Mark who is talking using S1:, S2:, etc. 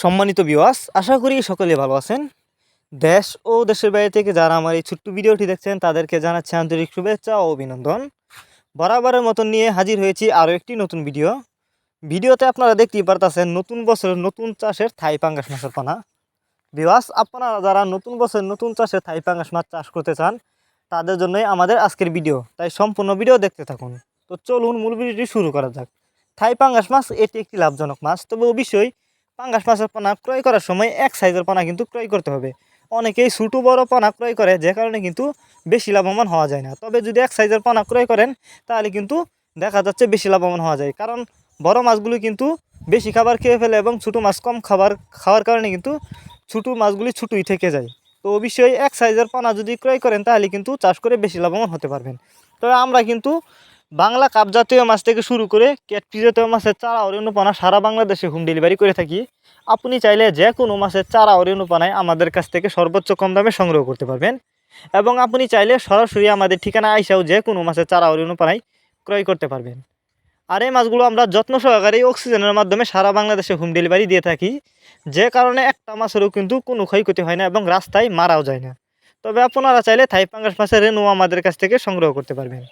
S1: সম্মানিত ভিউয়ার্স, আশা করি সকলে ভালো আছেন। দেশ ও দেশের বাইরে থেকে যারা আমার এই ছোট্ট ভিডিওটি দেখছেন তাদেরকে জানাচ্ছি আন্তরিক শুভেচ্ছা ও অভিনন্দন। বরাবরের মতন নিয়ে হাজির হয়েছি আরও একটি নতুন ভিডিওতে আপনারা দেখতেই পারতেছেন নতুন বছরের নতুন চাষের থাই পাঙ্গাস মাছের পোনা। ভিউয়ার্স, আপনারা যারা নতুন বছরের নতুন চাষের থাই পাঙ্গাস মাছ চাষ করতে চান তাদের জন্যই আমাদের আজকের ভিডিও, তাই সম্পূর্ণ ভিডিও দেখতে থাকুন। তো চলুন মূল ভিডিওটি শুরু করা যাক। থাই পাঙ্গাস মাছ এটি একটি লাভজনক মাছ, তবে অবশ্যই পাঙ্গাস মাছের পোনা ক্রয় করার সময় এক সাইজের পোনা কিন্তু ক্রয় করতে হবে। অনেকেই ছোটো বড় পোনা ক্রয় করে, যে কারণে কিন্তু বেশি লাভবান হওয়া যায় না। তবে যদি এক সাইজের পোনা ক্রয় করেন তাহলে কিন্তু দেখা যাচ্ছে বেশি লাভবান হওয়া যায়, কারণ বড় মাছগুলি কিন্তু বেশি খাবার খেয়ে ফেলে এবং ছোটো মাছ কম খাওয়ার কারণে কিন্তু ছোটো মাছগুলি ছোটোই থেকে যায়। তো অবশ্যই এক সাইজের পোনা যদি ক্রয় করেন তাহলে কিন্তু চাষ করে বেশি লাভবান হতে পারবেন। তবে আমরা কিন্তু বাংলা কাপ জাতীয় মাছ থেকে শুরু করে ক্যাটফিশ জাতীয় মাছের চারা অরণ্য পোনা সারা বাংলাদেশে হোম ডেলিভারি করে থাকি। আপনি চাইলে যে কোনো মাছের চারা অরণ্য পোনায় আমাদের কাছ থেকে সর্বোচ্চ কম দামে সংগ্রহ করতে পারবেন, এবং আপনি চাইলে সরাসরি আমাদের ঠিকানা আইসাও যে কোনো মাছের চারা অরণ্য পোনায় ক্রয় করতে পারবেন। আর এই মাছগুলো আমরা যত্ন সহকারে অক্সিজেনের মাধ্যমে সারা বাংলাদেশে হোম ডেলিভারি দিয়ে থাকি, যে কারণে একটা মাছেরও কিন্তু কোনো ক্ষয়ক্ষতি হয় না এবং রাস্তায় মারাও যায় না। তবে আপনারা চাইলে থাই পাঙ্গাস মাছের রেণু আমাদের কাছ থেকে সংগ্রহ করতে পারবেন।